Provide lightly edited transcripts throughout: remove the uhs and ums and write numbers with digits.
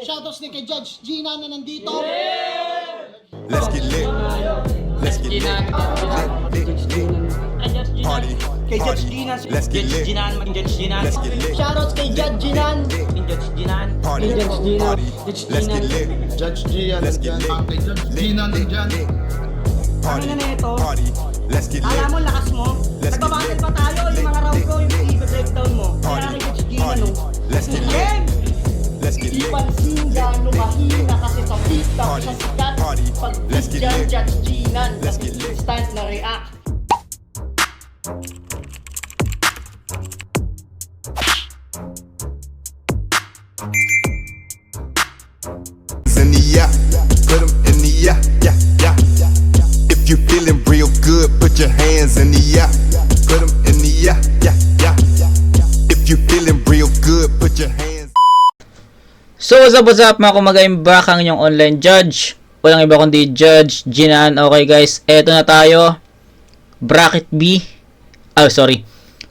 Shoutouts din kay Judge Gina na nandito. Let's get lit. Let's get lit. Party. Kay Judge Gina. Let's get lit. Let's get lit. Shoutouts kay Judge Ginan. Party. Party. Let's get lit. Judge Gian, Let's get lit. Gina nandyan. Party. Ano na ito? Party. Let's get lit. Alam mo, lakas mo. Let's get Nagbabattle lit. pa tayo. Yung mga round ko, yung i-breakdown mo. Kaya Party. kay Judge Gina, Party. no? Let's get lit. Game! Let's get Di lit. pansin gano'ng mahina kasi sa TikTok Party. sa sikat. Party. Pag Let's get dyan, lit. Judge Ginan. Let's get lit. Instant na react. In the yeah, put 'em in the yeah, yeah, yeah. If you feeling real good, put your hands in the yeah, put 'em in the yeah, yeah, yeah. If you feeling real good, put your hands. So what's up mga kumagain, back ang inyong online judge. Walang iba kundi Judge Ginan. Okay guys, eto na tayo. Bracket B.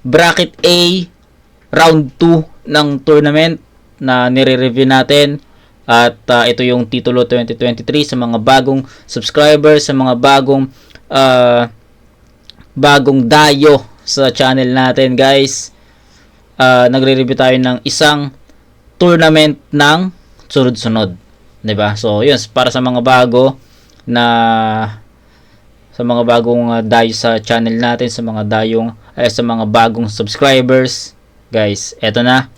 Bracket A. Round 2 ng tournament na nire-review natin. At ito yung titulo 2023 sa mga bagong subscribers, sa mga bagong dayo sa channel natin guys. Nagre-review tayo ng isang tournament ng sunod-sunod, 'di ba? So, 'yun para sa mga bago na sa mga bagong dayo sa channel natin, sa mga bagong subscribers, guys. Eto na.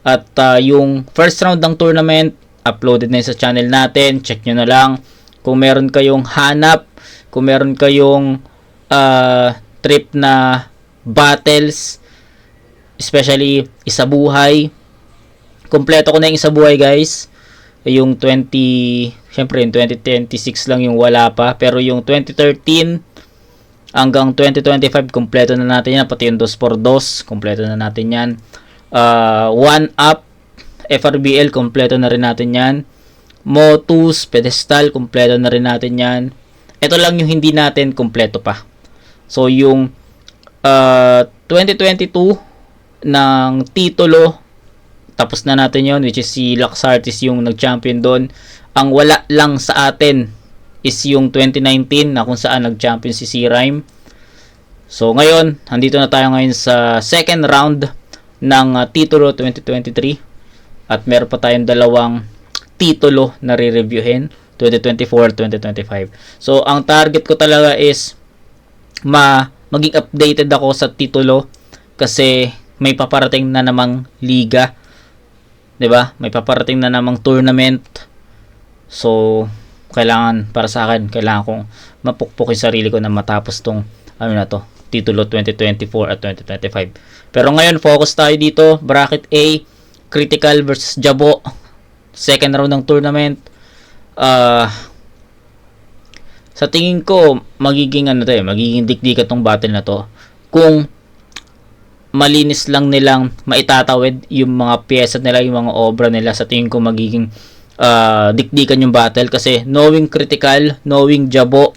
At yung first round ng tournament uploaded na yun sa channel natin. Check nyo na lang kung meron kayong hanap, kung meron kayong trip na battles, especially isa buhay. Kompleto ko na yung isa buhay guys. Yung syempre yung 2026 lang yung wala pa. Pero yung 2013 hanggang 2025, kompleto na natin yan. Pati yung 2x2, kompleto na natin yan. 1UP, FRBL, kompleto na rin natin yan. Motus, Pedestal, kompleto na rin natin yan. Ito lang yung hindi natin kompleto pa. So yung 2022 ng titulo, tapos na natin yon, which is si Laxartis yung nag-champion doon. Ang wala lang sa atin is yung 2019 na kung saan nag-champion si C-Rhyme. So ngayon, andito na tayo ngayon sa second round ng titulo 2023. At meron pa tayong dalawang titulo na re-reviewin, 2024-2025. So ang target ko talaga is maging updated ako sa titulo kasi may paparating na namang liga. 'Di ba? May paparating na namang tournament. So kailangan, para sa akin, kailangan kong mapukpok yung sarili ko na matapos tong titulo 2024 at 2025. Pero ngayon focus tayo dito, bracket A, Critical versus Jabo, second round ng tournament. Sa tingin ko magiging dikdikan tong battle na to kung malinis lang nilang maitatawid yung mga pyesa nila, yung mga obra nila. Sa tingin ko magiging dikdikan yung battle kasi knowing Critical, knowing Jabo,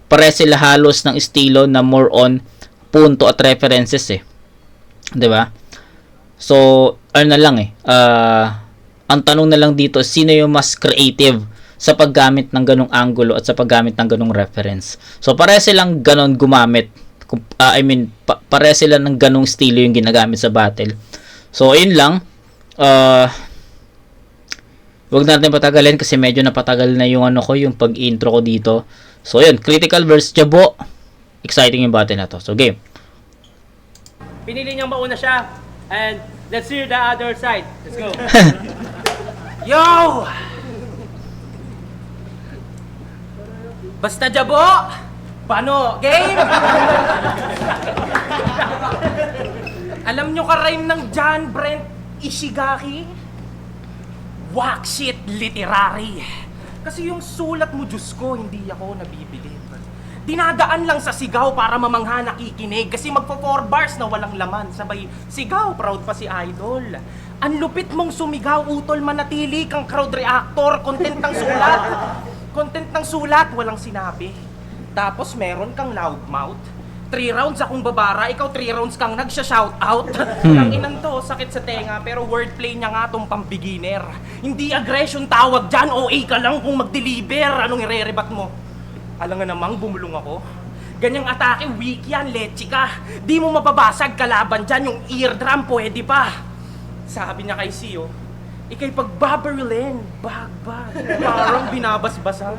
pare sila halos ng estilo na more on punto at references 'di ba? So ang tanong na lang dito, sino yung mas creative sa paggamit ng ganong angulo at sa paggamit ng ganong reference. So pare silang ganon gumamit. Pare sila ng ganong estilo yung ginagamit sa battle. So ayun lang. Huwag natin patagalin kasi medyo napatagal na yung yung pag-intro ko dito. So yun, Critical versus Jabo. Exciting yung battle na to. So game. Pinili niyang mauna siya. And let's hear the other side. Let's go. Yo! Basta Jabo! Paano? Game? Alam nyo ka-rhyme ng John Brent Ishigaki? Waxit literary. Kasi yung sulat mo, Diyos ko, hindi ako nabibilib. Dinadaan lang sa sigaw para mamangha nakikinig. Kasi magpo 4 bars na walang laman. Sabay, sigaw, proud pa si Idol. Ang lupit mong sumigaw, utol manatili kang crowd reactor. Content ng sulat. Content ng sulat, walang sinabi. Tapos meron kang loudmouth. 3 rounds akong babara, ikaw 3 rounds kang nagsha-shoutout. Ang inan to, sakit sa tenga, pero wordplay niya nga tong pang-beginner. Hindi aggression tawag dyan, OA ka lang kung mag-deliver. Anong ire-rebat mo? Alam nga namang bumulong ako. Ganyang atake, weak yan, leche ka. Di mo mababasag kalaban dyan, yung eardrum pwede pa. Sabi niya kay Sio, ikay pagbabarilin, bagbag, parang binabasbasan.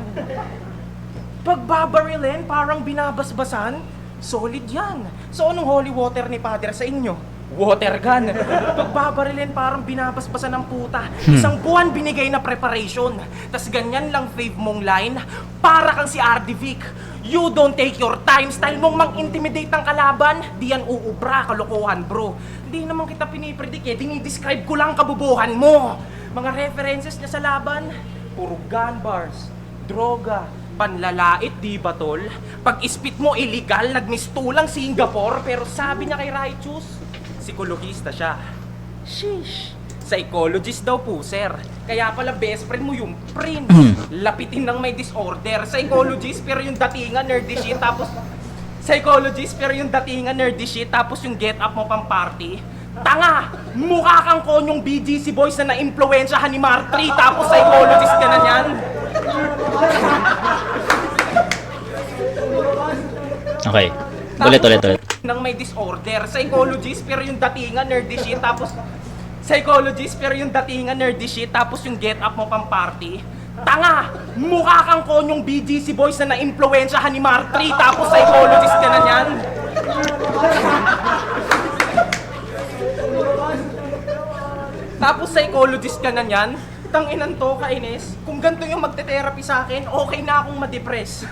Pagbabarilin, parang binabasbasan, solid yan. So anong holy water ni Father sa inyo? Water gun. Pagbabarilin, parang binabasbasan ng puta. Isang buwan binigay na preparation. Tas ganyan lang fave mong line, para kang si RD Vic. You don't take your time. Style mong mang-intimidate ng kalaban, di yan uubra, kalokohan bro. Di naman kita pinipredict eh, dinidescribe ko lang kabubuhan mo. Mga references niya sa laban, puro gun bars, droga, panlalait, di ba tol? Pag ispit mo illegal, nagmistulang Singapore, pero sabi niya kay Righteous, psikologista siya. Sheesh. Psychologist daw po, sir. Kaya pala best friend mo yung prince. Lapitin ng may disorder. Psychologist, pero yung datingan nerdy shit, tapos psychologist, pero yung datingan nerdy shit, tapos yung get up mo pang party. Tanga! Mukha kang konyong BGC boys na na-impluensyahan ni Martri, tapos psychologist ka na niyan. Okay. Ulit. Nang may disorder. Psychologist, pero yung datingan nerdy shit, tapos psychologist, pero yung datingan nerdy shit, tapos yung get up mo pang party. Tanga! Mukha kang konyong BGC boys na na-impluensyahan ni Martri, tapos psychologist ka na niyan. Tapos psychologist ka na niyan. Tanginan to, kainis. Kung ganito yung magte-therapy sa akin, okay na akong ma-depress.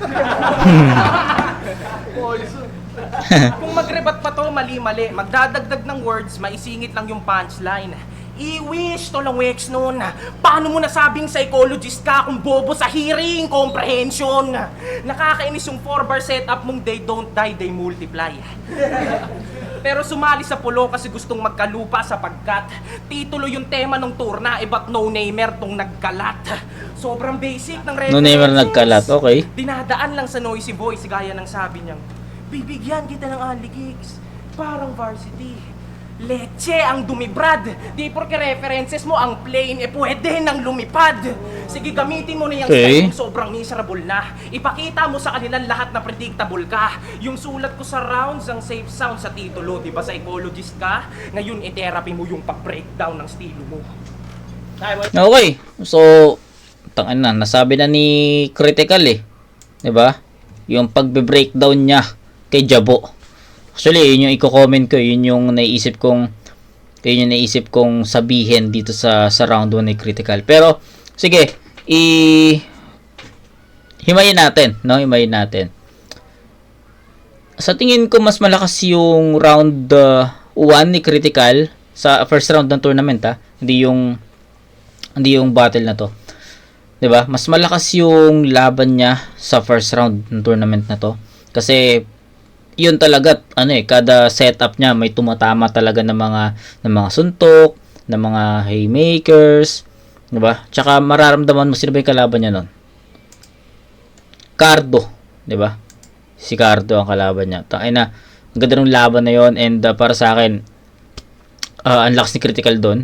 Kung magrebat pa to, mali-mali. Magdadagdag ng words, maisingit lang yung punchline. I-wish to lang weeks nun. Paano mo nasabing psychologist ka kung bobo sa hearing comprehension? Nakakainis yung 4-bar setup mong they don't die, they multiply. Pero sumali sa pulo kasi gustong magkalupa sapagkat titulo yung tema ng tour na iba't no-namer tong nagkalat. Sobrang basic ng references. No-namer nagkalat, okay. Dinadaan lang sa noisy voice gaya ng sabi niyang, bibigyan kita ng only gigs, parang varsity. Leche ang dumibrad. Di porke references mo ang plain, pwede nang lumipad. Sige, gamitin mo na yung style kung sobrang miserable na. Ipakita mo sa kanilang lahat na predictable ka. Yung sulat ko sa rounds, ang safe sound sa titulo. Diba psychologist ka? Ngayon, i-therapy mo yung pag-breakdown ng stilo mo. Okay. So, nasabi na ni Critical eh. 'Di ba? Yung pagbe-breakdown niya kay Jabo. Actually, yun yung i-comment ko, yun yung naisip kong sabihin dito sa round 1 ni Critical. Pero sige, himayin natin, no? Himayin natin. Sa tingin ko mas malakas yung round 1 ni Critical sa first round ng tournament, ha. Hindi yung battle na to. 'Di ba? Mas malakas yung laban niya sa first round ng tournament na to kasi yun talaga kada setup niya may tumatama talaga ng mga suntok, ng mga haymakers, 'di ba? Tsaka mararamdaman mo sino ba yung kalaban niya noon? Cardo, 'di ba? Si Cardo ang kalaban niya. Ang ganda ng laban na yon and para sa akin ang lakas ni Critical doon.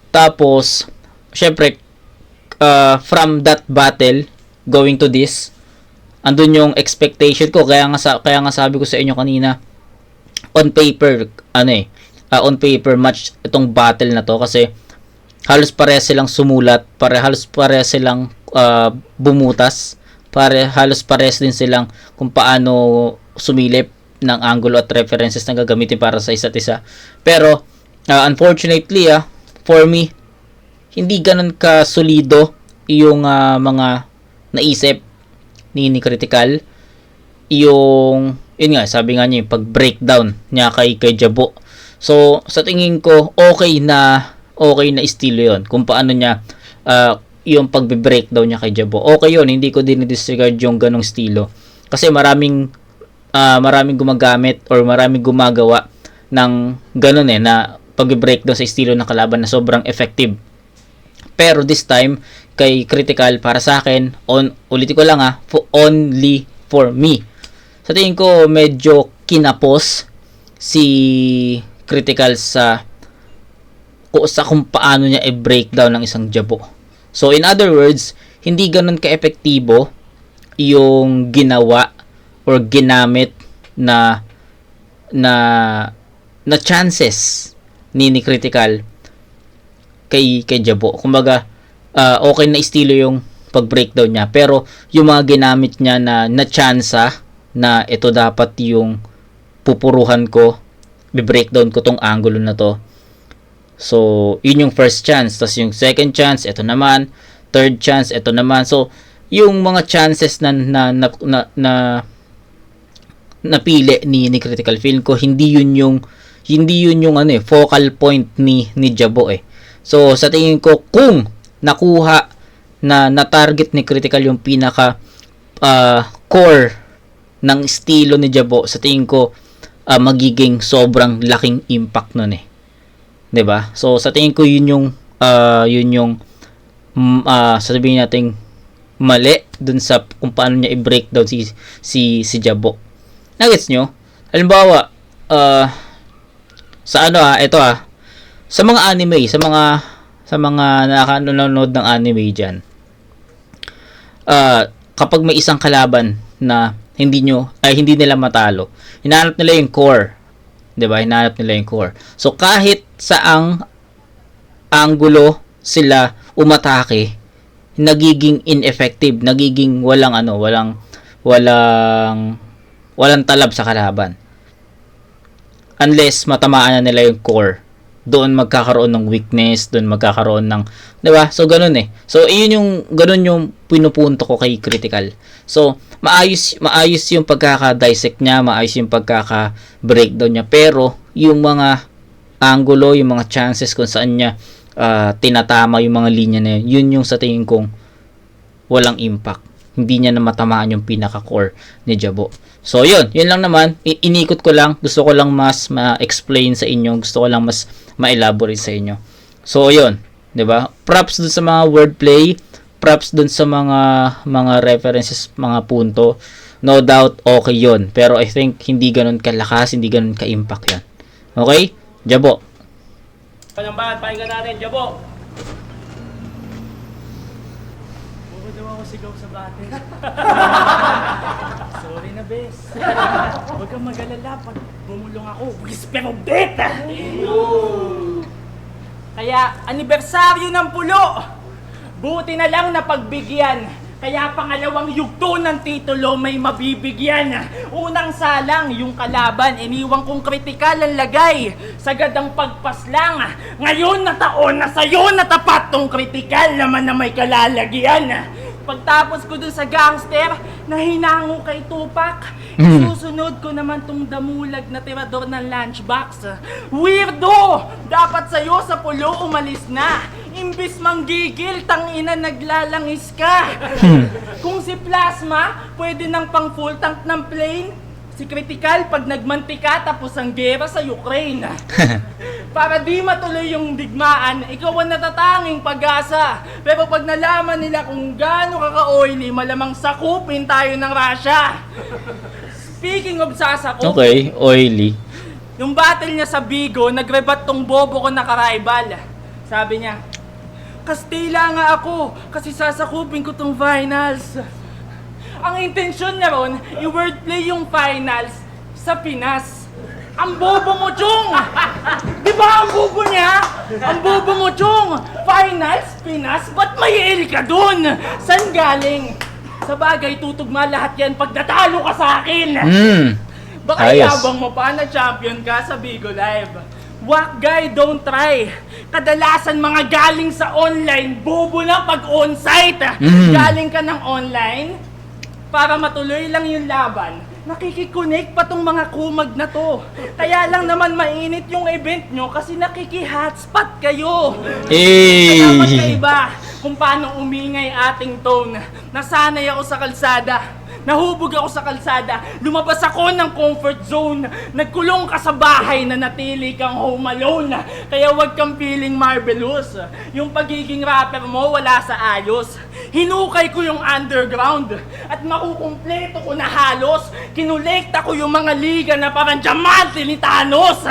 Tapos syempre from that battle going to this, andun yung expectation ko, kaya nga sabi ko sa inyo kanina, on paper match itong battle na to kasi halos parehas silang sumulat, halos parehas silang bumutas, halos parehas din silang kung paano sumilip ng angulo at references na gagamitin para sa isa't isa. Pero unfortunately for me, hindi ganun ka solido yung mga naisip ni Critical. Yun nga, sabi nga niya, yung pag-breakdown niya kay Jabo. So, sa tingin ko, okay na estilo yon kung paano niya yung pag-breakdown niya kay Jabo. Okay yun, hindi ko din disregard yung ganong estilo. Kasi maraming gumagamit or maraming gumagawa ng ganon na pag-breakdown sa estilo ng kalaban na sobrang effective. Pero this time, kay Critical, para sa akin, ulitin ko lang only for me. Sa tingin ko, medyo kinapos si Critical sa kung paano niya i-breakdown ng isang jabo. So in other words, hindi ganun ka-epektibo yung ginawa or ginamit na chances ni Critical kay Jabo. Kumbaga, okay na estilo yung pag-breakdown niya, pero yung mga ginamit niya na tsansa na ito dapat yung pupuruhan ko, bi-breakdown ko tong angulo na to. So, yun yung first chance. Tapos yung second chance, ito naman. Third chance, ito naman. So, yung mga chances na napili ni Critical, Feeling ko hindi yun yung focal point ni Jabo eh. So sa tingin ko, kung nakuha na target ni Critical yung pinaka core ng estilo ni Jabo, sa tingin ko magiging sobrang laking impact nun eh. 'Di ba? So sa tingin ko yun yung sabihin natin mali dun sa kung paano niya i-breakdown si Jabo. Nagets nyo? Halimbawa, sa sa mga anime, sa mga nakakanonood ng anime diyan. Kapag may isang kalaban na hindi nila matalo, hinahanap nila yung core. 'Di ba? Hinahanap nila yung core. So kahit saang anggulo sila umatake, nagiging ineffective, nagiging walang talab sa kalaban. Unless matamaan na nila yung core. Doon magkakaroon ng weakness, doon magkakaroon ng, 'di ba? So ganun eh. So ganun yung pinupunto ko kay Critical. So maayos yung pagkaka-dissect niya, maayos yung pagkaka-breakdown niya, pero yung mga angulo, yung mga chances kung saan niya tinatama yung mga linya na yun yung sa tingin kong walang impact. Hindi niya na matamaan yung pinaka-core ni Jabo. So yun lang naman, inikot ko lang, gusto ko lang mas ma-explain sa inyo, gusto ko lang mas ma-elaborate sa inyo. So yun, 'di ba? Props dun sa mga wordplay, props dun sa mga references, mga punto. No doubt okay yun, pero I think hindi ganun kalakas, hindi ganun ka-impact yan. Okay? Jabo. Palambahan, pakinggan natin, Jabo. Huwag daw ako sigaw sa bate. Sorry na, bes. Huwag kang mag-alala pag bumulong ako. Whisper of death! Kaya, anibersaryo ng pulo. Buti na lang na pagbigyan. Kaya pangalawang yugto ng titulo may mabibigyan. Unang salang, yung kalaban, iniwang kong kritikal ang lagay. Sagad ang pagpaslang. Ngayon na taon na sa'yo natapat tong kritikal naman na may kalalagyan. Pagtapos ko dun sa gangster na hinango kay Tupac, susunod ko naman tong damulag na tirador ng lunchbox. Weirdo! Dapat sa'yo sa pulo umalis na. Imbis manggigil, tangina naglalangis ka. Kung si Plasma, pwede nang pang full tank ng plane. Si Critical, pag nagmantika, tapos ang gera sa Ukraine. Para di matuloy yung digmaan, ikaw ang natatanging pag-asa. Pero pag nalaman nila kung gaano ka-oily, malamang sakupin tayo ng Russia. Speaking of sasakupin, Okay, oily. yung battle niya sa Bigo, nagrebat tong bobo ko na ka-rival. Sabi niya, Kastila nga ako kasi sasakupin ko tong finals. Ang intensyon niya ron, i-wordplay yung finals sa Pinas. Ang bobo mo, Chong! Di ba ang bobo niya? Ang bobo mo, Chong! Finals, Pinas, ba't may L ka dun? San galing? Sa bagay, tutugma lahat yan pag natalo ka sa akin! Baka yabang mo pa na champion ka sa Bigo Live. Wak guy, don't try. Kadalasan mga galing sa online, bobo na pag on-site. Galing ka ng online, para matuloy lang yung laban, nakikiconnect pa tong mga kumag na to. Kaya lang naman mainit yung event nyo kasi nakiki-hotspot kayo. Kaya magkaiba kung paano umingay ating tone. Nasanay ako sa kalsada. Nahubog ako sa kalsada, lumabas ako ng comfort zone. Nagkulong ka sa bahay na natili kang home alone. Kaya wag kang feeling marvelous. Yung pagiging rapper mo wala sa ayos. hinukay ko yung underground at makukumpleto ko na halos. Kinolekta ko yung mga liga na parang diamante ni Thanos.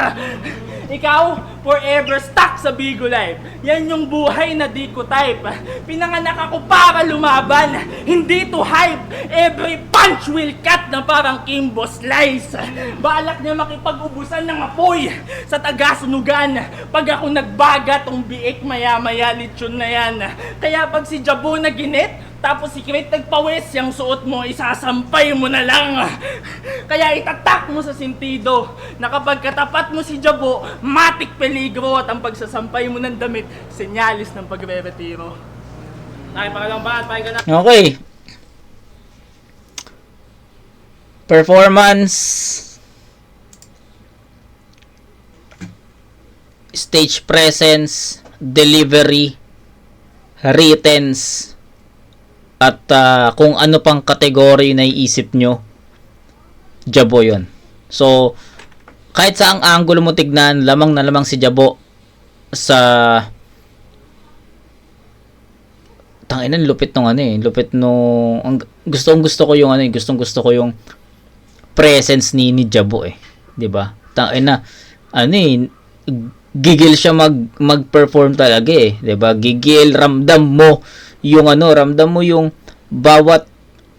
Ikaw, forever stuck sa Bigo Life. Yan yung buhay na di ko type. Pinanganak ako para lumaban, hindi to hype. Every punch will cut na parang Kimbo Slice. Balak niya makipag-ubusan ng apoy sa taga-sunugan. Pag ako nagbaga, tong biik maya-maya litsyon na yan. Kaya pag si Jabo na ginit, tapos si Kret nagpawis, yung suot mo, isasampay mo na lang. Kaya itatak mo sa sentido na kapag katapat mo si Jabo, matik peligro at ang pagsasampay mo ng damit, senyalis ng pagre-retiro. Pangalang ba? Pakinggan na. Okay. Performance, stage presence, delivery, writtens, at kung ano pang kategory na iisip nyo, Jabo yun. So, kahit saang angulo mo tignan, lamang na lamang si Jabo sa tanginan, lupit nung ano eh. Lupit nung gusto ko yung ano eh, gusto ko yung presence ni Jabo eh. 'Di ba? Tangina, ano eh, gigil siya mag-perform talaga eh, 'di ba? Gigil, ramdam mo yung bawat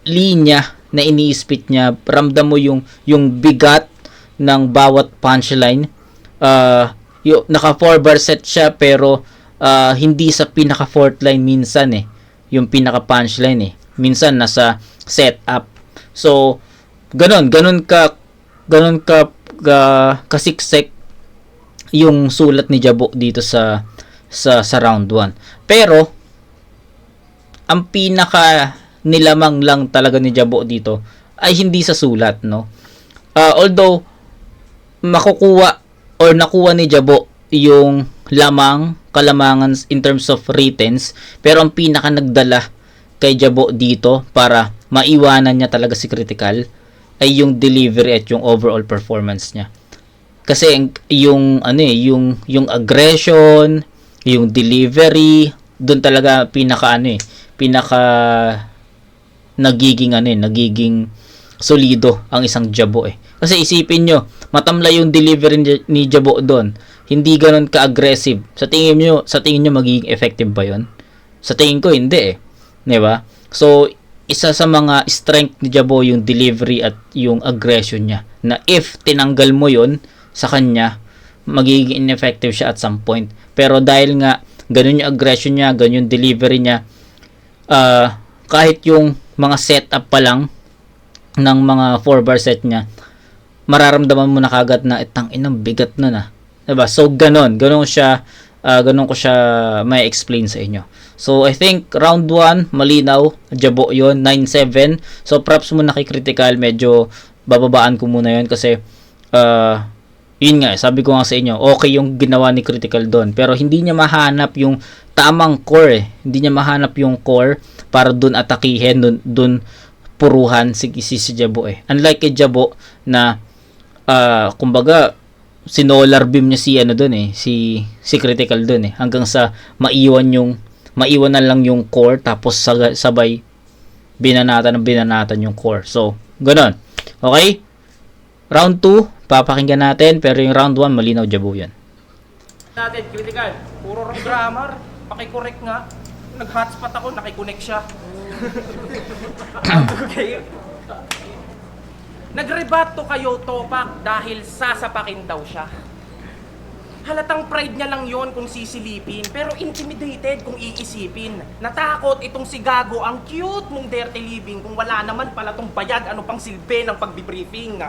linya na iniispit niya, ramdam mo yung bigat ng bawat punchline. Naka 4-bar set siya pero hindi sa pinaka fourth line minsan eh, yung pinaka punchline eh. Minsan nasa setup. So ganon ka kasiksek yung sulat ni Jabo dito sa round 1. Pero ang pinaka nilamang lang talaga ni Jabo dito ay hindi sa sulat, no? Although nakuha ni Jabo yung kalamangan in terms of writtens, pero ang pinaka nagdala kay Jabo dito para maiwanan niya talaga si Critical ay yung delivery at yung overall performance niya. Kasi yung aggression, yung delivery, doon talaga pinaka nagiging solido ang isang Jabo eh. Kasi isipin nyo, matamlay yung delivery ni Jabo doon. Hindi ganoon ka-aggressive. Sa tingin nyo magiging effective ba yun? Sa tingin ko hindi eh. 'Di ba? So, isa sa mga strength ni Jabo yung delivery at yung aggression niya. Na if tinanggal mo yun sa kanya, magiging ineffective siya at some point. Pero dahil nga ganun yung aggression niya, ganun yung delivery niya, kahit yung mga setup pa lang ng mga 4-bar set niya, mararamdaman mo na kagad na itang inang bigat na na. Diba? So ganun ko siya may explain sa inyo. So I think round 1 malinaw, Jabo yon, 9-7. So props muna kay Critical, medyo bababaan ko muna yon kasi yun nga, sabi ko nga sa inyo, okay yung ginawa ni Critical doon, pero hindi niya mahanap yung tamang core eh. Hindi niya mahanap yung core para doon atakihin, doon puruhan si Jabo eh. Unlike kay Jabo na kumbaga sinolar beam niya si Critical doon eh, hanggang sa maiwan na lang yung core, tapos sabay binanatan yung core. So ganoon. Okay, round 2 papakinggan natin, pero yung round 1 malinaw, Jabo yan. Natin, Critical, puro wrong grammar, paki-correct nga. Nag-hotspot ako, nakikonnect siya. Okay. Nagrebato kayo, Topak, dahil sasapakin daw siya. Halatang pride niya lang yon kung sisilipin, pero intimidated kung iisipin. Natakot itong si Gago, ang cute mong dirty living, kung wala naman pala tong bayag, ano pang silbi ng pagbibriefing.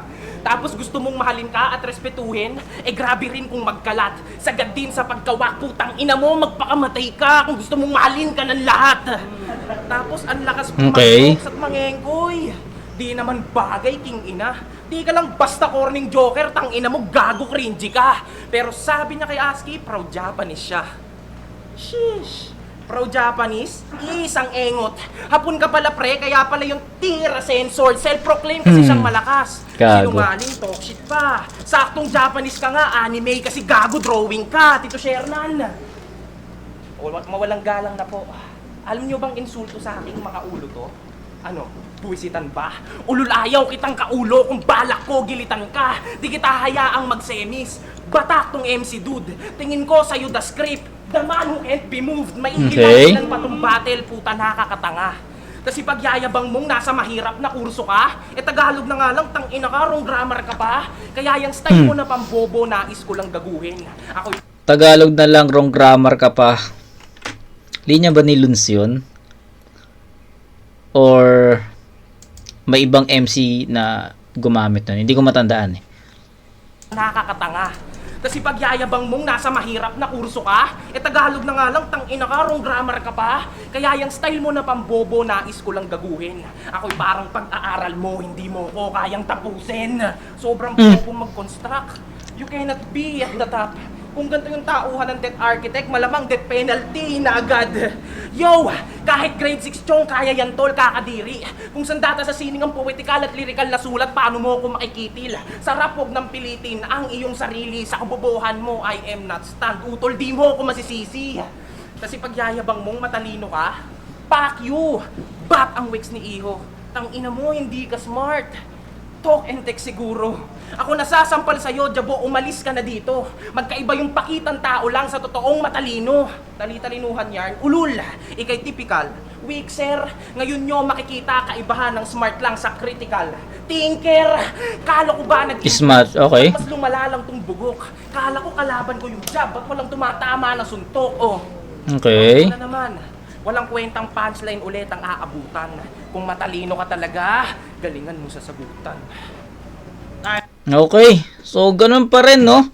Tapos gusto mong mahalin ka at respetuhin, grabe rin kung magkalat. Sagad din sa pagkawak, putang ina mo, magpakamatay ka kung gusto mong mahalin ka ng lahat. Tapos ang lakas pumasok at mangengkoy. Di naman bagay, king ina. Di ka lang basta corning joker, tang ina mo, gago cringy ka. Pero sabi niya kay ASCII, proud Japanese siya. Sheesh. Proud Japanese? Isang engot. Hapon ka pala pre, kaya pala yung tira sensor. Self-proclaim kasi siyang malakas. Gago. Sinungaling, talk shit pa. Saktong Japanese ka nga, anime kasi gago drawing ka, Tito Shernan. Mawalang galang na po. Alam nyo bang insulto sa aking mga ulo to? Ano? Buwisitan ba? Ululayaw kitang kaulo kung balak ko gilitan ka. Di kita hayaang magsemis. Batak tong MC dude. Tingin ko sa'yo the script. The man who can't be moved. May Okay. ilan pa tong battle, puta nakakatanga. Kasi pagyayabang mong nasa mahirap na kurso ka, Tagalog na nga lang, tangina ka, wrong grammar ka pa. Kaya yung style mo na pambobo, nais ko lang gaguhin. Ako Tagalog na lang, wrong grammar ka pa. Linya ba ni Luns yun? Or may ibang MC na gumamit nun? Hindi ko matandaan eh. nakakatanga. Kasi pagyayabang mong nasa mahirap na kurso ka, Tagalog na nga lang, tangina ka, wrong grammar ka pa. Kaya yung style mo na pambobo, nais ko lang gaguhin. Ako'y parang pag-aaral mo, hindi mo ko kayang tapusin. Sobrang bobo mag-construct. You cannot be at the top. Kung ganito yung tauhan ng death architect, malamang death penalty na agad. Yo, kahit grade 6 chong, kaya yan tol, kakadiri. Kung sandata sa sining ang poetikal at lirikal na sulat, paano mo ako makikitil? Sarap huwag nang pilitin ang iyong sarili. Sa kabobohan mo, I am not stand. Utol, di mo ako masisisi. Kasi pagyayabang mong matalino ka, fuck you. Bat ang wigs ni Iho. Tangina mo, hindi ka smart. Talk and text siguro. Ako nasasampal sa'yo, Jabo, umalis ka na dito. Magkaiba yung pakitang tao lang sa totoong matalino. Tali-talinuhan yarn. Ulul, ikay typical. Weak, sir. Ngayon nyo makikita kaibahan ng smart lang sa critical. Tinker! Kala ko ba Smart, okay. Mas lumala lang tong bugok. Kala ko kalaban ko yung job. Ba't walang tumatama ng suntok? Oh. Okay. Ano na naman? Walang kwentang punchline ulit ang aabutan. Kung matalino ka talaga, galingan mo sa sagutan. Okay. So, ganun pa rin, no?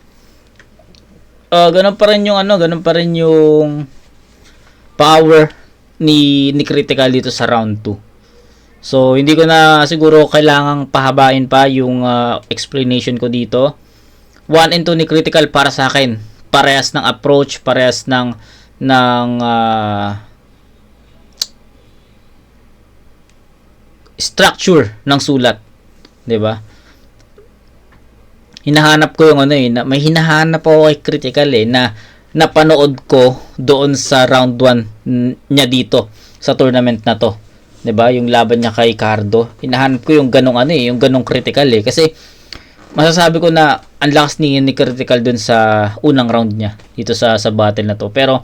Ganun pa rin yung ganun pa rin yung power ni Critical dito sa round 2. So, hindi ko na siguro kailangang pahabain pa yung explanation ko dito. 1 and 2 ni Critical para sa akin. Parehas ng approach, parehas ng structure ng sulat, 'di ba? Hinahanap ko yung may hinahanap ako kay Critical na napanood ko doon sa round 1 niya dito sa tournament na to. 'Di ba? Yung laban niya kay Cardo. Hinahanap ko yung ganong yung ganong Critical kasi masasabi ko na ang lakas ni Critical doon sa unang round niya dito sa battle na to. Pero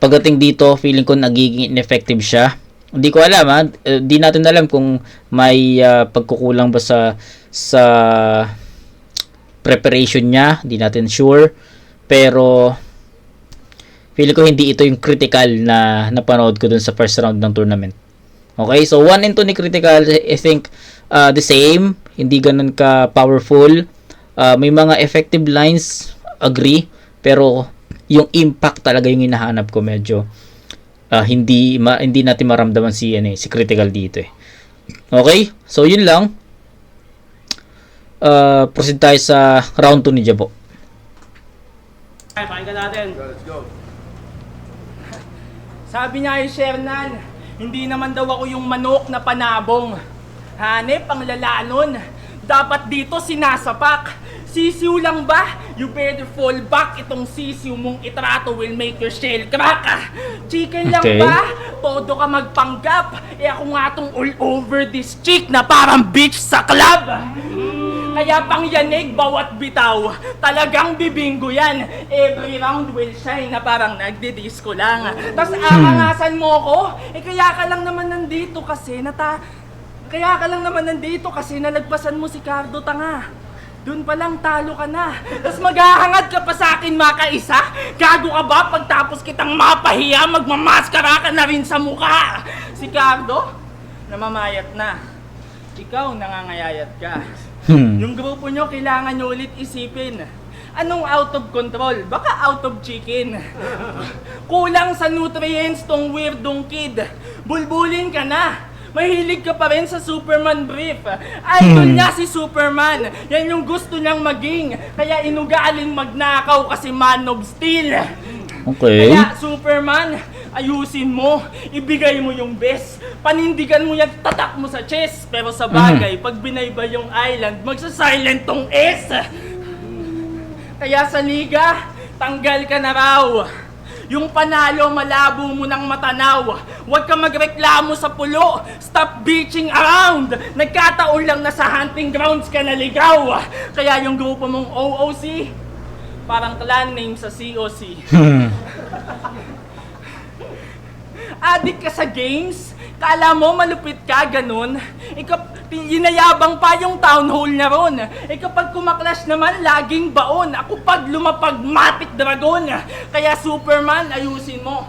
pagdating dito, feeling ko nagiging ineffective siya. Hindi ko alam di natin alam kung may pagkukulang ba sa preparation niya, hindi natin sure. Pero feeling ko hindi ito yung Critical na napanood ko dun sa first round ng tournament. Okay, so 1 and 2 ni Critical, I think the same, hindi ganun ka powerful. May mga effective lines, agree, pero yung impact talaga yung hinahanap ko, medyo hindi natin maramdaman si Critical dito eh. Okay? So yun lang. Proceed tayo sa round 2 ni Jabo. Ay, pakinggan natin. Let's go. Sabi niya ay Shernan, hindi naman daw ako yung manok na panabong. Hanep ang lalanon. Dapat dito sinasapak. Sisiw lang ba? You better fall back. Itong sisiw mong itrato will make your shell crack. Chicken lang ba? Todo ka magpanggap. Ako nga tong all over this chick na parang bitch sa club. Kaya pang yanig bawat bitaw. Talagang bibinggo yan. Every round will shine na parang nagdi-disco lang. Tas aangasan mo ko? Kaya ka lang naman nandito kasi nalagpasan mo si Cardo, tanga. Doon pa lang talo ka na. Tapos maghahangad ka pa sa akin, makaisa? Gago ka ba? Pagtapos kitang mapahiya, magmamaskara ka na rin sa mukha. Si Cardo, namamayat na. Ikaw, nangangayayat ka. Yung grupo nyo, kailangan nyo ulit isipin. Anong out of control? Baka out of chicken. Kulang sa nutrients tong weirdong kid. Bulbulin ka na. Mahilig ka pa rin sa Superman brief. Idol niya si Superman. Yan yung gusto niyang maging. Kaya inugaling magnakaw kasi man of steel. Okay. Kaya Superman, ayusin mo. Ibigay mo yung best. Panindigan mo yan, tatak mo sa chest. Pero sa bagay, pag binaybay yung island, magsasilent tong S. Kaya sa liga, tanggal ka na raw. Yung panalo, malabo mo ng matanaw. Huwag ka magreklamo sa pulo. Stop bitching around. Nagkataon lang na sa hunting grounds ka naligaw. Kaya yung grupo mong OOC, parang clan name sa COC. Adik ka sa games? Kala mo malupit ka, ganun? Inayabang pa yung town hall na ron. Kapag kumaklash naman, laging baon. Ako pag lumapag, matik dragon. Kaya Superman, ayusin mo.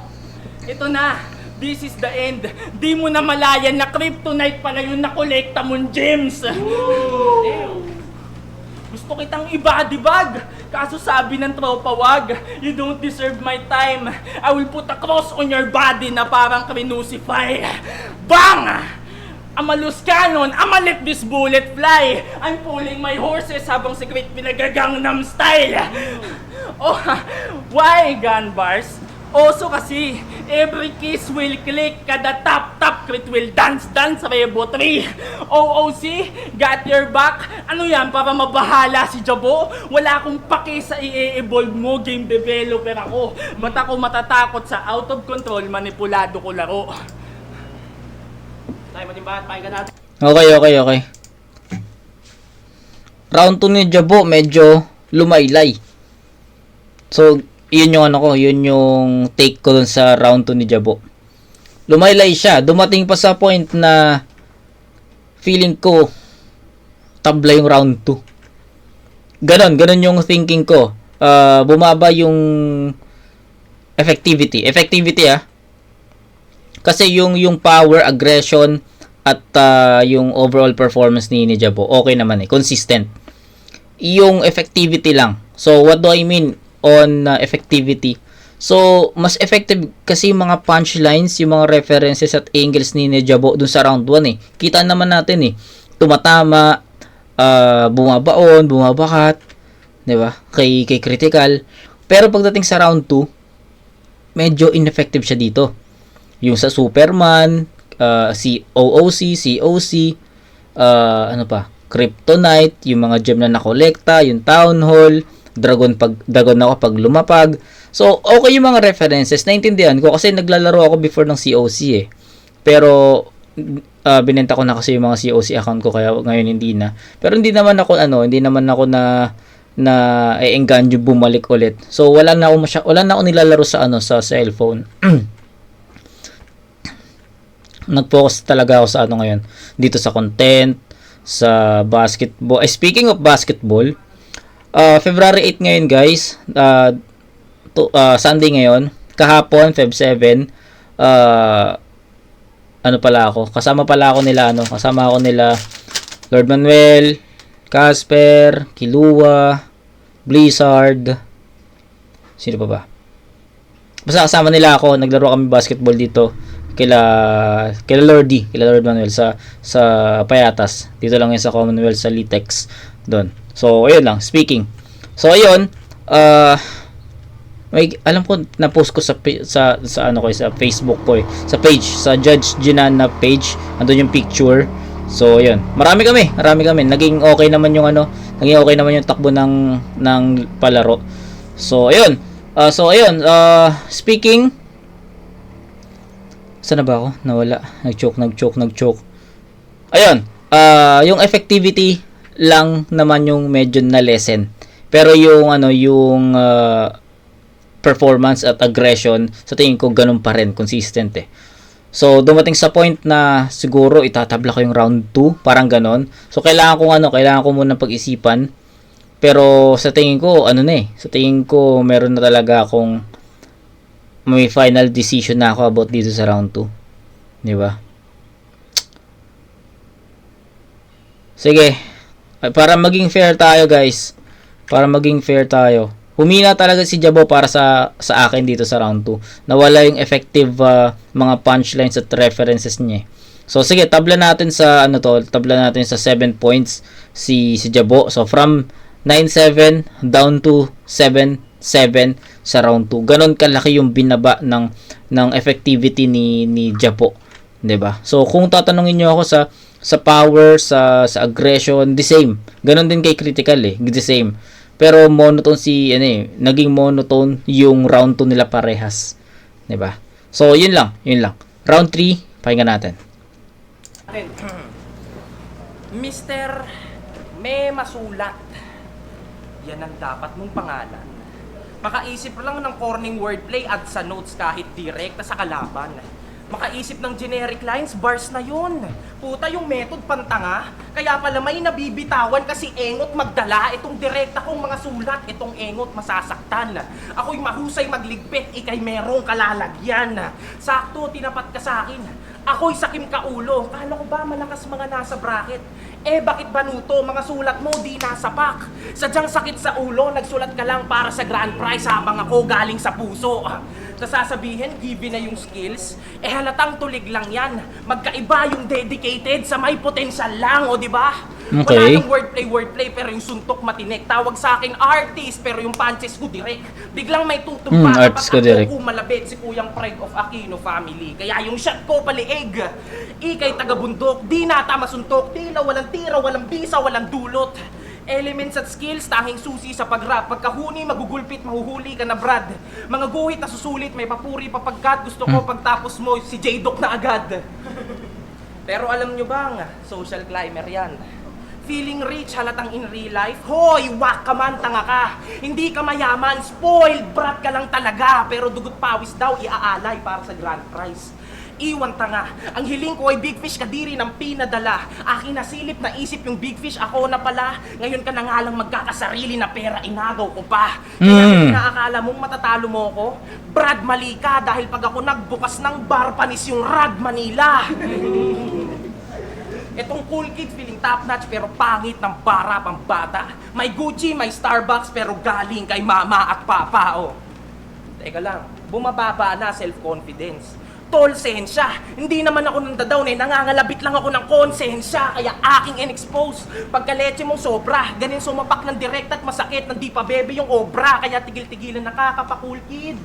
Ito na, this is the end. Di mo na malayan na kryptonite pala yung nakolekta mong gems. Gusto kitang ibadibag. Kaso sabi ng tropa, wag. You don't deserve my time. I will put a cross on your body na parang crucify. Bang! Amalus cannon, I'ma let this bullet fly. I'm pulling my horses habang secret pinagagangnam style. Oh, why gun bars? Also kasi, every kiss will click, kada tap crit will dance Rebo 3. OOC, got your back. Ano yan, para mabahala si Jabo? Wala akong paki sa i-evolve mo, game developer ako. Mata ko matatakot sa out of control, manipulado ko laro. Tayo matimbahan, pakinggan natin. Okay. Round 2 ni Jabo, medyo lumaylay. So, yun yung take ko dun sa round 2 ni Jabo. Lumaylay siya. Dumating pa sa point na feeling ko tabla yung round 2. Ganon yung thinking ko. Bumaba yung effectivity. Kasi yung power, aggression, at yung overall performance ni Jabo, okay naman consistent. Yung effectivity lang. So, what do I mean on effectivity? So, mas effective kasi yung mga punchlines, yung mga references at angles ni Jabo dun sa round 1 Kita naman natin tumatama, bumabaon, bumabakat, 'di ba? Kay critical. Pero pagdating sa round 2, medyo ineffective siya dito. Yung sa Superman, si OOC, COC, ano pa? Kryptonite, yung mga gem na nakolekta, yung Town Hall, Dragon ako pag lumapag. So, okay yung mga references. Naintindihan ko kasi naglalaro ako before ng COC Pero, binenta ko na kasi yung mga COC account ko kaya ngayon hindi na. Pero hindi naman ako na engganyo bumalik ulit. So, wala na ako nilalaro sa sa cellphone. Nag-focus talaga ako sa ngayon. Dito sa content, sa basketball. Speaking of basketball, February 8 ngayon guys, Sunday ngayon, kahapon Feb 7, kasama ako nila Lord Manuel, Casper, Kilua, Blizzard, sino pa ba? Basta kasama nila ako, naglaro kami basketball dito kila Lord Manuel sa Payatas. Dito lang yan sa Commonwealth sa Litex doon. So, ayun lang, speaking. So, ayun, alam ko na-post ko sa Facebook ko sa page, sa Judge Jinan na page, andun yung picture. So, ayun. Marami kami. Naging okay naman yung takbo ng palaro. So, ayun. Speaking, saan na ba ako? Nawala. Nag-choke. Ayun. Yung effectivity lang naman yung medyo na lesson. Pero yung performance at aggression, sa tingin ko ganun pa rin, consistent So, dumating sa point na siguro itatabla ko yung round 2, parang ganon. So, kailangan ko muna pag-isipan. Pero sa tingin ko, meron na talaga akong may final decision na ako about dito sa round 2. Di ba? Sige. Para maging fair tayo, guys. Humina talaga si Jabo para sa akin dito sa round 2. Nawala yung effective mga punchlines at references niya. So sige, tabla natin sa 7 points si Jabo. So from 9-7 down to 7-7 sa round 2. Ganon kalaki yung binaba ng effectivity ni Jabo, 'di ba? So kung tatanungin niyo ako sa power, sa aggression, the same. Ganon din kay critical the same. Pero monotone naging monotone yung round 2 nila parehas. 'Di ba? So, yun lang. Round 3, pakinggan natin. Mr. May Masulat. Yan ang dapat mong pangalan. Makaisip lang ng corning wordplay at sa notes kahit direkta sa kalaban. Makaisip ng generic lines, bars na yun. Puta, yung method pantanga. Kaya pala may nabibitawan kasi engot magdala. Itong direkta kong mga sulat, itong engot masasaktan. Ako'y mahusay magligpit, ikay merong kalalagyan. Sakto, tinapat ka sa akin. Ako'y sakim ka ulo. Kala ko ba malakas mga nasa bracket? Bakit banuto? Mga sulat mo di nasa pack. Sadyang sakit sa ulo, nagsulat ka lang para sa grand prize habang ako galing sa puso. Sasabihin, given na yung skills, halatang tulig lang yan. Magkaiba yung dedicated sa may potential lang, o di ba? Okay. Wala yung wordplay, pero yung suntok matinik. Tawag sa akin artist, pero yung punches ko direct. Biglang may tutumpa artist ko direct. Ako malabit si Kuyang Pride of Aquino family. Kaya yung shot ko paliig. Ikay taga-bundok, di nata masuntok. Tila walang tira, walang bisa, walang dulot. Elements at skills, tanging susi sa pag-rap. Pagkahuni, magugulpit, mahuhuli ka na brad. Mga guhit na susulit, may papuri papagkat. Gusto ko pagtapos mo, si J-Doc na agad. Pero alam nyo bang, social climber yan. Feeling rich, halatang in real life. Hoy, wak ka man, tanga ka. Hindi ka mayaman, spoiled brat ka lang talaga. Pero dugot pawis daw, iaalay para sa grand prize. Iwan tanga. Ang hiling ko ay big fish kadiri ng pinadala. Akin nasilip na isip yung big fish, ako na pala. Ngayon ka na nga lang magkakasarili na pera, inagaw ko pa. Kaya inaakala mong matatalo mo ako? Brad, mali ka dahil pag ako nagbukas ng bar, panis yung Rad Manila. Etong cool kid feeling top notch pero pangit ng bara pang bata. May Gucci, may Starbucks pero galing kay mama at papa. Oh. Teka lang, bumababa na self-confidence. Tolsensya. Hindi naman ako nandadown nangangalabit lang ako ng konsensya. Kaya aking in-expose. Pagkaleche mong sobra, ganin sumapak ng direct at masakit ng di pa bebe yung obra. Kaya tigil-tigilan nakakapa-cool kid.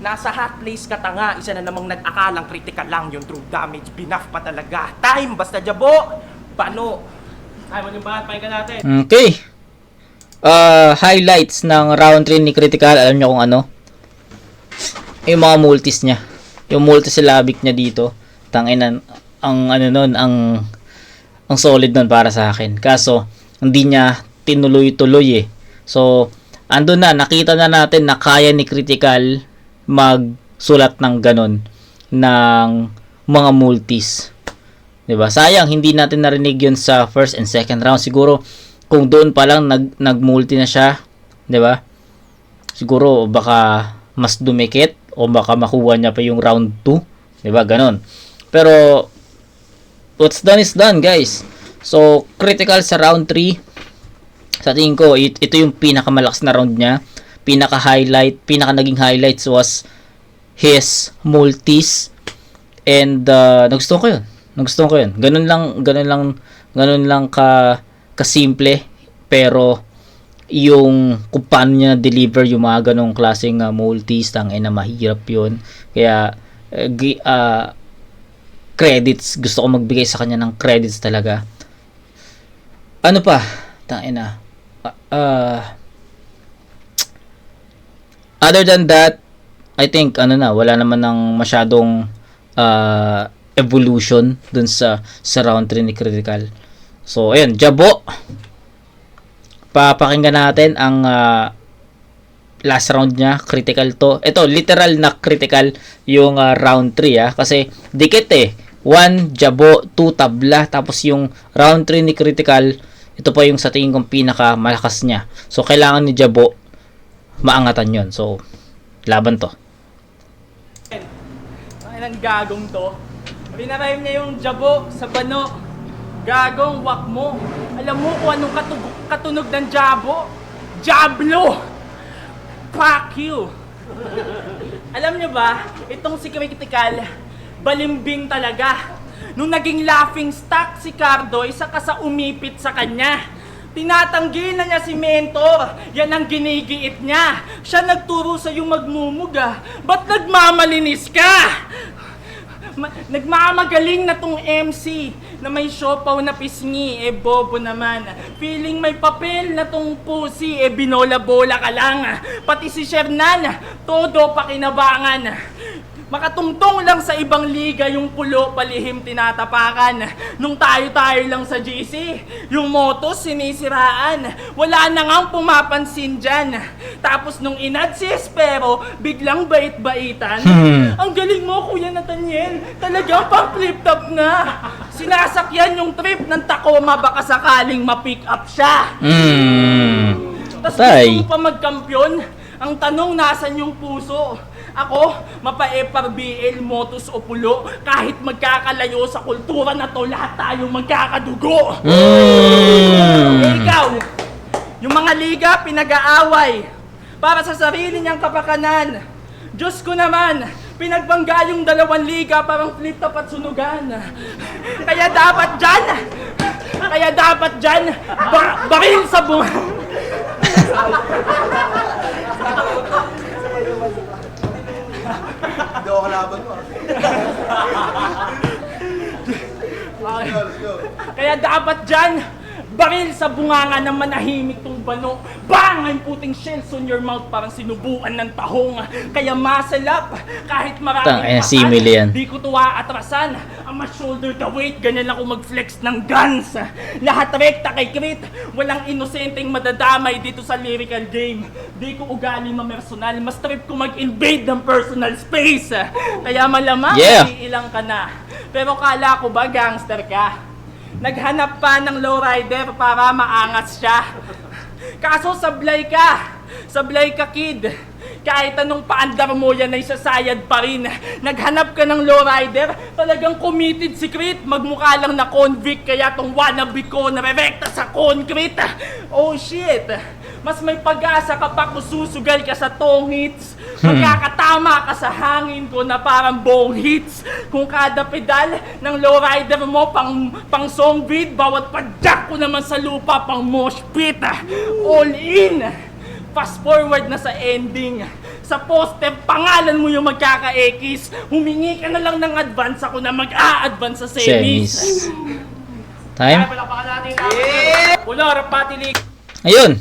Nasa hot place ka tanga, isa na namang nag-akalang critical lang yung true damage. Binaf pa talaga. Time, basta jabo, bano. Ay, mo yung bahat, pahinga natin. Okay. Highlights ng round 3 ni Critical. Alam niyo kung ano? Yung mga multis niya. Yung multisyllabic niya dito. Tanginan, ang solid nun para sa akin. Kaso, hindi niya tinuloy-tuloy eh. So, andun na, nakita na natin na kaya ni Critical magsulat ng ganon ng mga multis. 'Di ba? Sayang hindi natin narinig 'yun sa first and second round. Siguro kung doon pa lang nag-multi na siya, 'di ba? Siguro baka mas dumikit o baka makuha niya pa yung round 2, 'di ba? Ganon. Pero what's done is done, guys. So, Critical sa round 3. Sa tingin ko, ito yung pinakamalakas na round niya. Pinaka naging highlights was his multis, and nagustuhan ko yun. Ganun lang kasimple, pero yung kung paano niya deliver yung mga ganong klaseng multis, tangina mahirap yun. Kaya credits, gusto ko magbigay sa kanya ng credits talaga. Ano pa? Tangina. Other than that, I think wala naman ng masyadong evolution dun sa round 3 ni Critical. So, ayun, Jabo. Papakinggan natin ang last round niya, Critical to. Ito, literal na Critical yung round 3 kasi dikit 1 Jabo, 2 tabla, tapos yung round 3 ni Critical, ito pa yung sa tingin kong pinaka malakas niya. So, kailangan ni Jabo maangatan yon. So, laban to. Ay, nang gagong to. Pinarime niya yung jabo sa bano. Gagong, wak mo. Alam mo kung anong katunog ng jabo? Jablo! Fuck you! Alam niyo ba, itong si Critical, balimbing talaga. Nung naging laughing stock si Cardoy, saka sa umipit sa kanya. Tinatanggi na niya si Mentor. Yan ang ginigiit niya. Siya nagturo sa yung magmumuga. Ba't nagmamalinis ka? Nagmamagaling na tong MC na may siopaw na pisngi, bobo naman. Feeling may papel na tong pussy, binola-bola ka lang. Pati si Shernan, todo pakinabangan. Makatungtong lang sa ibang liga yung pulo palihim tinatapakan. Nung tayo-tayo lang sa GC, yung motos sinisiraan. Wala na ngang pumapansin dyan. Tapos nung inad si Espero, biglang bait-baitan. Ang galing mo, Kuya Nathaniel. Talagang pang flip top na. Sinasakyan yung trip ng Tacoma, baka sakaling ma-pick up siya. Tapos gusto mo pa magkampiyon? Ang tanong, nasan yung puso? Ako, mapa-FRBL, motos o pulo, kahit magkakalayo sa kultura na to, lahat tayo magkakadugo. Ikaw, yung mga liga pinag-aaway para sa sarili niyang kapakanan. Diyos ko naman, pinagbangga yung 2 liga parang flip top at sunugan. Kaya dapat dyan, baril sa bunga. Hindi ako kalaban mo. Kaya dapat dyan, baril sa bunganga ng manahimik tong bano. Bang! Ang puting shells on your mouth parang sinubuan ng tahong. Kaya masalap, kahit maraming simile yan. di ko tuwa atrasan. Ang shoulder the weight, ganyan ako mag-flex ng guns. Lahat rekta kay Crit, walang inosenteng madadamay dito sa lyrical game. Di ko ugali mamersonal, mas trip ko mag-invade ng personal space. Kaya malamang ilang ka na. Pero kala ko ba gangster ka? Naghanap pa ng lowrider para maangas siya. Kaso sablay ka kid. Kahit anong paandar mo yan ay sasayad pa rin. Naghanap ka ng lowrider, talagang committed si Crit. Magmukha lang na convict, kaya tong wannabe ko narerekta sa concrete. Oh shit, mas may pag-asa kapag susugal ka sa tong hits. Magkakatama ka sa hangin ko na parang bong hits. Kung kada pedal ng lowrider mo pang song beat, bawat padyak ko naman sa lupa pang mosh pit. All in. Fast forward na sa ending. Sa poster, pangalan mo yung magkaka-X. Humingi ka na lang ng advance, ako na mag-a-advance sa semis. Time? Palakpakan natin. Pulo, Rapati League. Ayun.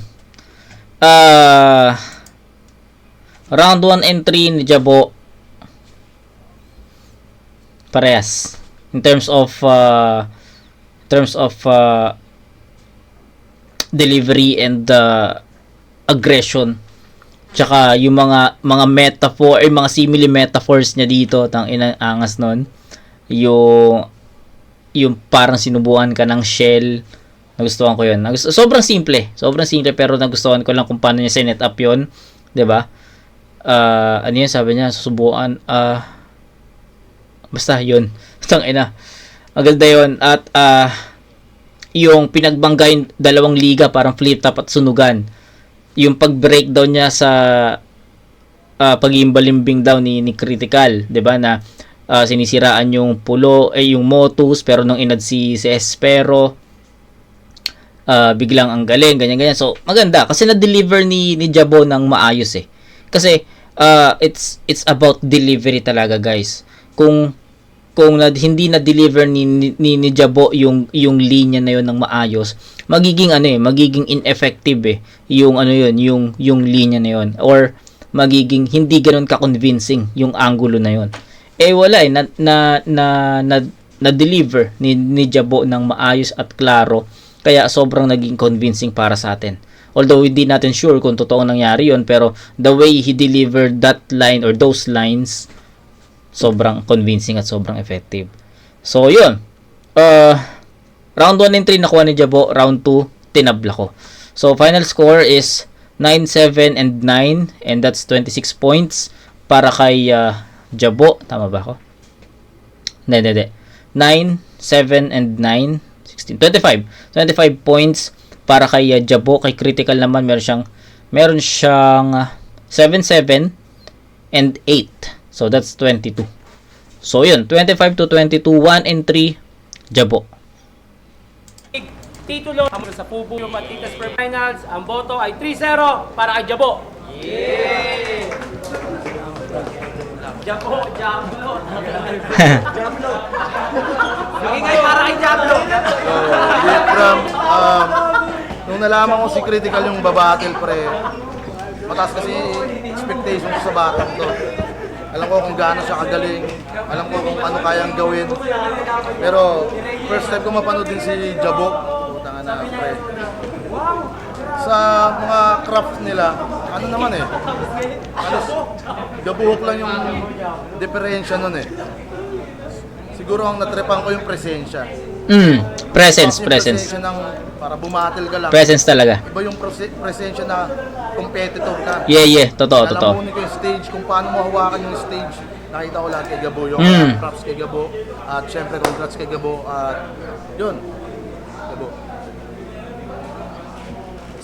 Round 1 and 3 ni Jabo. Parehas. In terms of delivery and aggression. Tsaka yung mga metaphor, mga simile metaphors niya dito, tang inang angas nun. Yung parang sinubuan ka ng shell. Nagustuhan ko yun. Sobrang simple pero nagustuhan ko lang kung paano niya sinet up yun. 'Di ba? Ano yun sabi niya, susubuan basta yun. Tang ina. Ang ganda yun. At yung pinagbangga yung 2 liga parang flip top at sunugan. Yung pag-breakdown niya sa pag-iimbalimbing daw ni Critical, 'di ba, na sinisiraan yung pulo yung Motus, pero nung inad si Espero, biglang ang galing, ganyan. So maganda kasi na-deliver ni Jabo ng maayos Kasi it's about delivery talaga, guys. Kung hindi na-deliver ni Jabo yung linya na yon ng maayos, magiging ineffective yung yung linya na yon, or magiging hindi ganoon ka-convincing yung angulo na yon. Wala na-deliver ni Jabo ng maayos at klaro, kaya sobrang naging convincing para sa atin. Although hindi natin sure kung totoo nangyari yon, pero the way he delivered that line or those lines, sobrang convincing at sobrang effective. So yun, round 1 and 3 nakuha ni Jabo, round 2 tinabla ko. So final score is 9, 7 and 9, and that's 26 points para kay Jabo. Tama ba ako? Hindi. 9, 7 and 9, 16, 25 points para kay Jabo. Kay Critical naman meron siyang 7, 7 and 8. So that's 22. So yun, 25 to 22, 1 and 3 Jabo. Titulo sa Pubo yung Matitas per Finals, ang boto ay 3-0 para kay Jabo. Yeah! Jabo, Jablo. Ingay para kay Jablo. From, nung nalaman ko si Critical yung babattle pre, mataas kasi expectation ko sa batang to. Alam ko kung gaano siya kagaling, alam ko kung ano kayang gawin. Pero first time ko mapanood din si Jabo. Putang na pre. Sa mga craft nila, ano naman eh. Alos, gabuhok lang yung diferensya nun eh. Siguro ang natripan ko yung presensya. Presence, Yung presence. presensya ng para bumatil ka lang. Presence talaga. Iba yung presensya na competitor ka. Yeah, totoo, totoo. Alam mo yung stage, kung paano mo hawakan yung stage. Nakita ko lahat kay Gabo, yung props kay Gabo. At syempre congrats kay Gabo. At yun, Gabo.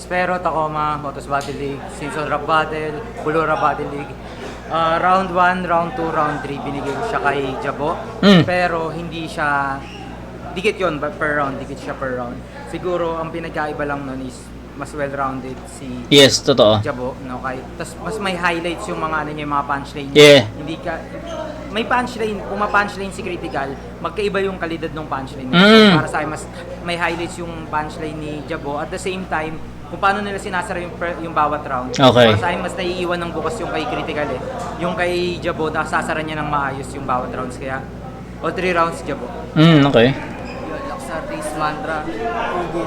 Spero, Tacoma, Motos Battle League, Simpson Rap Battle, Bulura Battle League. Round 1, round 2, round 3 binigay ko siya kay Jabo. Pero hindi siya dikit yon per round, dikit siya per round. Siguro ang pinagkaiba lang nun is mas well-rounded si Yes, totoo. Jabo, no, kay tas mas may highlights yung mga ano niya, yung mga punchline. Yeah. Hindi ka may punchline, kung ma-punchline si Critical, magkaiba yung kalidad ng punchline. Mm. So, para sa akin, mas may highlights yung punchline ni Jabo. At the same time, kung paano nila sinasara yung bawat round. Okay. Para sa akin, mas naiiwan ng bukas yung kay Critical eh. Yung kay Jabo, nasasara niya ng maayos yung bawat rounds. Kaya, all 3 rounds, Jabo. Okay. Laxartis, Mandra, Ubu.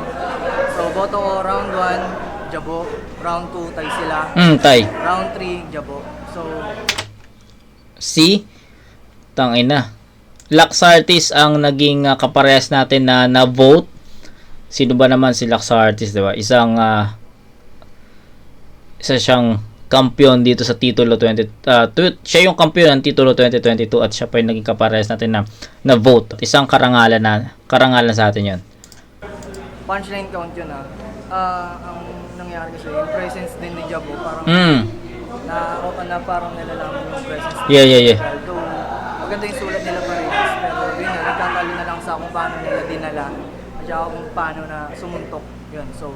So, boto ko round 1, Jabo. Round 2, tay sila. Tay. Round 3, Jabo. So, Si tangina. Laxartis ang naging kaparehas natin na vote. Sino ba naman si Laxartis, 'di ba? Isa siyang kampiyon dito sa titulo 20 siya yung kampiyon ng titulo 2022 at siya pa yung naging kaparehas natin na vote. Isang karangalan sa atin 'yon. punchline count yun ang nangyari kasi, yung presence din ni Jabo, parang na parang nilalaman yung presence ni Yeah. Though, maganda yung sulat nila parehas, pero yun nga, nagkatalo na lang sa kung paano nila dinala, at saka kung paano na sumuntok yun. So,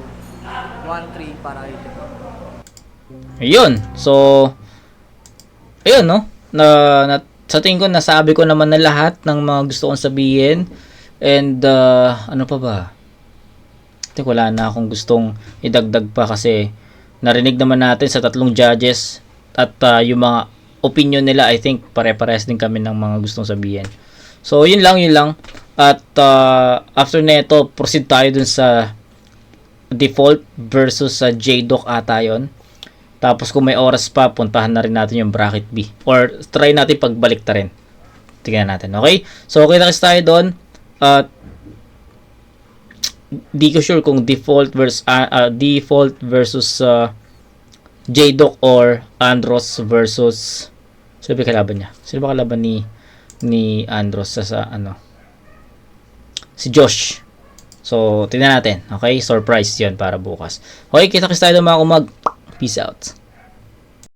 1-3 para kay Jabo. Ayun. So, ayun, no? Sa tingin ko, nasabi ko naman na lahat ng mga gusto kong sabihin. And, ano pa ba? I think wala na akong gustong idagdag pa kasi narinig naman natin sa 3 judges at yung mga opinion nila, I think pare-parehas din kami ng mga gustong sabihin. So, yun lang. At after neto, proceed tayo dun sa default versus sa J-Doc ata yun. Tapos kung may oras pa, puntahan na rin natin yung bracket B. Or try natin pagbalik ta rin. Tingnan natin, okay? So, kita-kits tayo doon. At di ko sure kung default versus J-Doc or Andros versus sino ba kalaban niya? Sino ba kalaban ni Andros sa ano? Si Josh. So, tingnan natin. Okay? Surprise 'yon para bukas. Okay, kita-kits tayo mga kumag. Peace out.